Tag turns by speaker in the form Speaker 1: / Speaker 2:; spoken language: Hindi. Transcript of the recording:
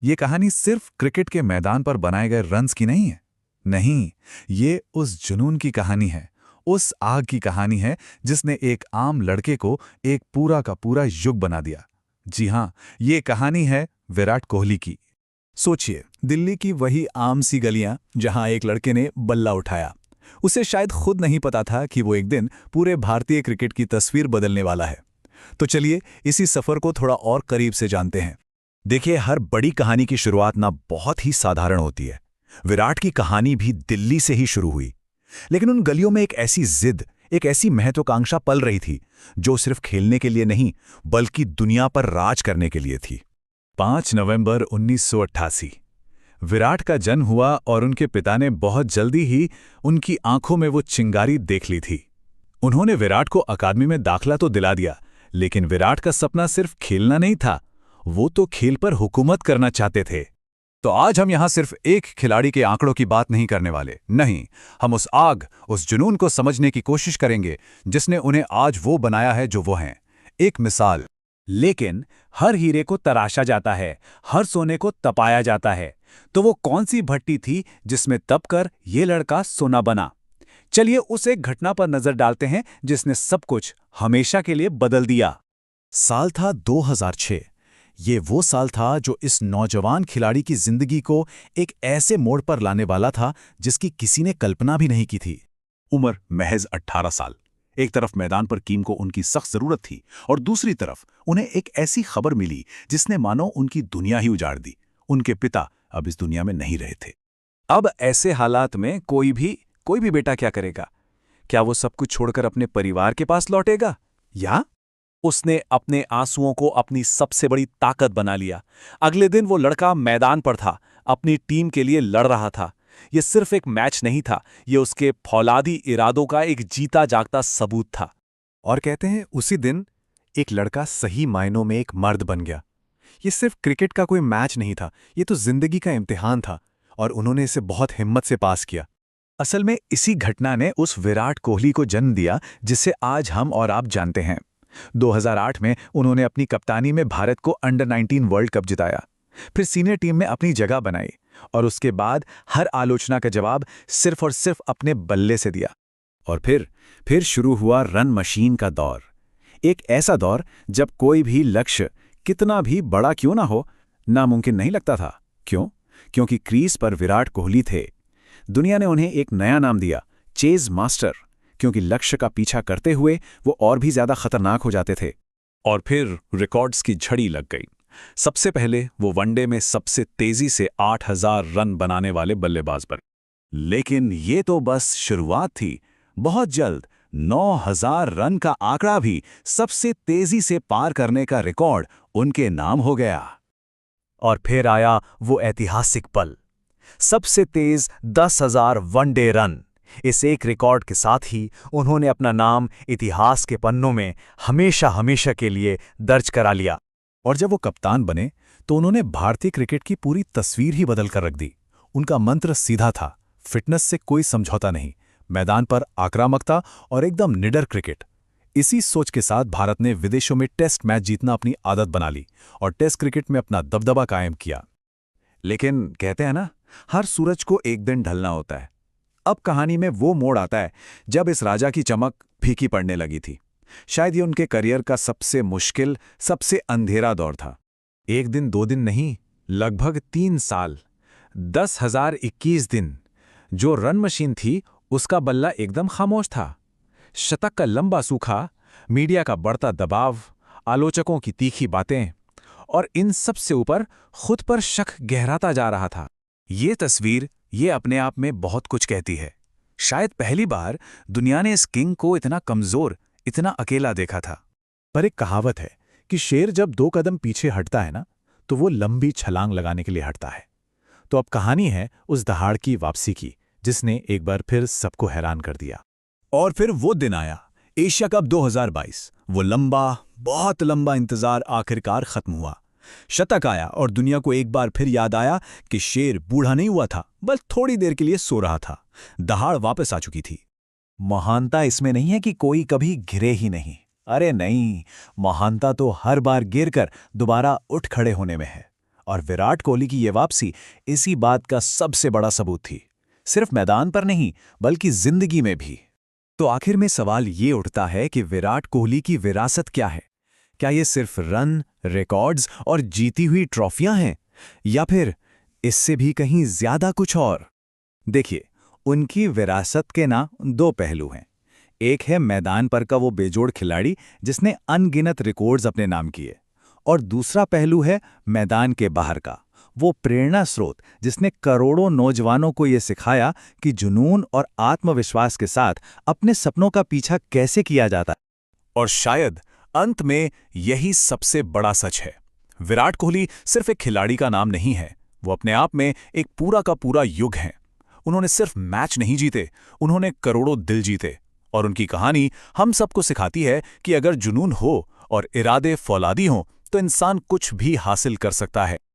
Speaker 1: ये कहानी सिर्फ क्रिकेट के मैदान पर बनाए गए रन्स की नहीं है। नहीं, ये उस जुनून की कहानी है, उस आग की कहानी है जिसने एक आम लड़के को एक पूरा का पूरा युग बना दिया। जी हां, ये कहानी है विराट कोहली की। सोचिए, दिल्ली की वही आम सी गलियां जहां एक लड़के ने बल्ला उठाया। उसे शायद खुद नहीं पता था कि वो एक दिन पूरे भारतीय क्रिकेट की तस्वीर बदलने वाला है। तो चलिए इसी सफर को थोड़ा और करीब से जानते हैं। देखिए, हर बड़ी कहानी की शुरुआत ना बहुत ही साधारण होती है। विराट की कहानी भी दिल्ली से ही शुरू हुई, लेकिन उन गलियों में एक ऐसी जिद, एक ऐसी महत्वाकांक्षा पल रही थी जो सिर्फ खेलने के लिए नहीं बल्कि दुनिया पर राज करने के लिए थी। 5 नवंबर 1988 विराट का जन्म हुआ और उनके पिता ने बहुत जल्दी ही उनकी आंखों में वो चिंगारी देख ली थी। उन्होंने विराट को अकादमी में दाखिला तो दिला दिया, लेकिन विराट का सपना सिर्फ खेलना नहीं था, वो तो खेल पर हुकूमत करना चाहते थे। तो आज हम यहां सिर्फ एक खिलाड़ी के आंकड़ों की बात नहीं करने वाले, नहीं, हम उस आग, उस जुनून को समझने की कोशिश करेंगे जिसने उन्हें आज वो बनाया है जो वो हैं। एक मिसाल।
Speaker 2: लेकिन हर हीरे को तराशा जाता है, हर सोने को तपाया जाता है। तो वो कौन सी भट्टी थी जिसमें तपकर ये लड़का सोना बना? चलिए उस एक घटना पर नजर डालते हैं जिसने सब कुछ हमेशा के लिए बदल दिया।
Speaker 1: साल था 2006। ये वो साल था जो इस नौजवान खिलाड़ी की जिंदगी को एक ऐसे मोड़ पर लाने वाला था जिसकी किसी ने कल्पना भी नहीं की थी। उम्र महज 18 साल। एक तरफ मैदान पर कीम को उनकी सख्त जरूरत थी और दूसरी तरफ उन्हें एक ऐसी खबर मिली जिसने मानो उनकी दुनिया ही उजाड़ दी। उनके पिता अब इस दुनिया में नहीं रहे थे।
Speaker 2: अब ऐसे हालात में कोई भी बेटा क्या करेगा? क्या वो सब कुछ छोड़कर अपने परिवार के पास लौटेगा, या उसने अपने आंसुओं को अपनी सबसे बड़ी ताकत बना लिया? अगले दिन वो लड़का मैदान पर था, अपनी टीम के लिए लड़ रहा था। ये सिर्फ एक मैच नहीं था, ये उसके फौलादी इरादों का एक जीता जागता सबूत था।
Speaker 1: और कहते हैं उसी दिन एक लड़का सही मायनों में एक मर्द बन गया। ये सिर्फ क्रिकेट का कोई मैच नहीं था, ये तो जिंदगी का इम्तिहान था, और उन्होंने इसे बहुत हिम्मत से पास किया। असल में इसी घटना ने उस विराट कोहली को जन्म दिया जिसे आज हम और आप जानते हैं। 2008 में उन्होंने अपनी कप्तानी में भारत को अंडर 19 वर्ल्ड कप जिताया, फिर सीनियर टीम में अपनी जगह बनाई और उसके बाद हर आलोचना का जवाब सिर्फ और सिर्फ अपने बल्ले से दिया। और फिर शुरू हुआ रन मशीन का दौर। एक ऐसा दौर जब कोई भी लक्ष्य कितना भी बड़ा क्यों ना हो, नामुमकिन नहीं लगता था। क्यों? क्योंकि क्रीज पर विराट कोहली थे। दुनिया ने उन्हें एक नया नाम दिया, चेज मास्टर, क्योंकि लक्ष्य का पीछा करते हुए वो और भी ज्यादा खतरनाक हो जाते थे।
Speaker 2: और फिर रिकॉर्ड्स की झड़ी लग गई। सबसे पहले वो वनडे में सबसे तेजी से 8000 रन बनाने वाले बल्लेबाज बने। लेकिन ये तो बस शुरुआत थी। बहुत जल्द 9000 रन का आंकड़ा भी सबसे तेजी से पार करने का रिकॉर्ड उनके नाम हो गया।
Speaker 1: और फिर आया वो ऐतिहासिक पल, सबसे तेज 10,000 वनडे रन। इस एक रिकॉर्ड के साथ ही उन्होंने अपना नाम इतिहास के पन्नों में हमेशा हमेशा के लिए दर्ज करा लिया। और जब वो कप्तान बने तो उन्होंने भारतीय क्रिकेट की पूरी तस्वीर ही बदल कर रख दी। उनका मंत्र सीधा था, फिटनेस से कोई समझौता नहीं, मैदान पर आक्रामकता और एकदम निडर क्रिकेट। इसी सोच के साथ भारत ने विदेशों में टेस्ट मैच जीतना अपनी आदत बना ली और टेस्ट क्रिकेट में अपना दबदबा कायम किया। लेकिन कहते हैं ना, हर सूरज को एक दिन ढलना होता है। अब कहानी में वो मोड़ आता है जब इस राजा की चमक फीकी पड़ने लगी थी। शायद ये उनके करियर का सबसे मुश्किल, सबसे अंधेरा दौर था। एक दिन, 2 दिन नहीं, लगभग 3 साल, 10,021 दिन। जो रन मशीन थी उसका बल्ला एकदम खामोश था। शतक का लंबा सूखा, मीडिया का बढ़ता दबाव, आलोचकों की तीखी बातें, और इन सब से ऊपर खुद पर शक गहराता जा रहा था। ये तस्वीर ये अपने आप में बहुत कुछ कहती है। शायद पहली बार दुनिया ने इस किंग को इतना कमजोर, इतना अकेला देखा था। पर एक कहावत है कि शेर जब 2 कदम पीछे हटता है ना, तो वो लंबी छलांग लगाने के लिए हटता है। तो अब कहानी है उस दहाड़ की वापसी की, जिसने एक बार फिर सबको हैरान कर दिया। और फिर वो दिन आया, एशिया कप 2022। वो लंबा, बहुत लंबा इंतजार आखिरकार खत्म हुआ। शतक आया और दुनिया को एक बार फिर याद आया कि शेर बूढ़ा नहीं हुआ था, बस थोड़ी देर के लिए सो रहा था। दहाड़ वापस आ चुकी थी। महानता इसमें नहीं है कि कोई कभी गिरे ही नहीं। अरे नहीं, महानता तो हर बार गिरकर दोबारा उठ खड़े होने में है। और विराट कोहली की ये वापसी इसी बात का सबसे बड़ा सबूत थी। सिर्फ मैदान पर नहीं, बल्कि जिंदगी में भी। तो आखिर में सवाल ये उठता है कि विराट कोहली की विरासत क्या है? क्या ये सिर्फ रन, रिकॉर्ड्स और जीती हुई ट्रॉफियां हैं, या फिर इससे भी कहीं ज्यादा कुछ और? देखिए, उनकी विरासत के ना दो पहलू हैं। एक है मैदान पर का वो बेजोड़ खिलाड़ी जिसने अनगिनत रिकॉर्ड्स अपने नाम किए, और दूसरा पहलू है मैदान के बाहर का वो प्रेरणा स्रोत जिसने करोड़ों नौजवानों को ये सिखाया कि जुनून और आत्मविश्वास के साथ अपने सपनों का पीछा कैसे किया जाता है। और शायद अंत में यही सबसे बड़ा सच है। विराट कोहली सिर्फ एक खिलाड़ी का नाम नहीं है, वो अपने आप में एक पूरा का पूरा युग है। उन्होंने सिर्फ मैच नहीं जीते, उन्होंने करोड़ों दिल जीते। और उनकी कहानी हम सबको सिखाती है कि अगर जुनून हो और इरादे फौलादी हों तो इंसान कुछ भी हासिल कर सकता है।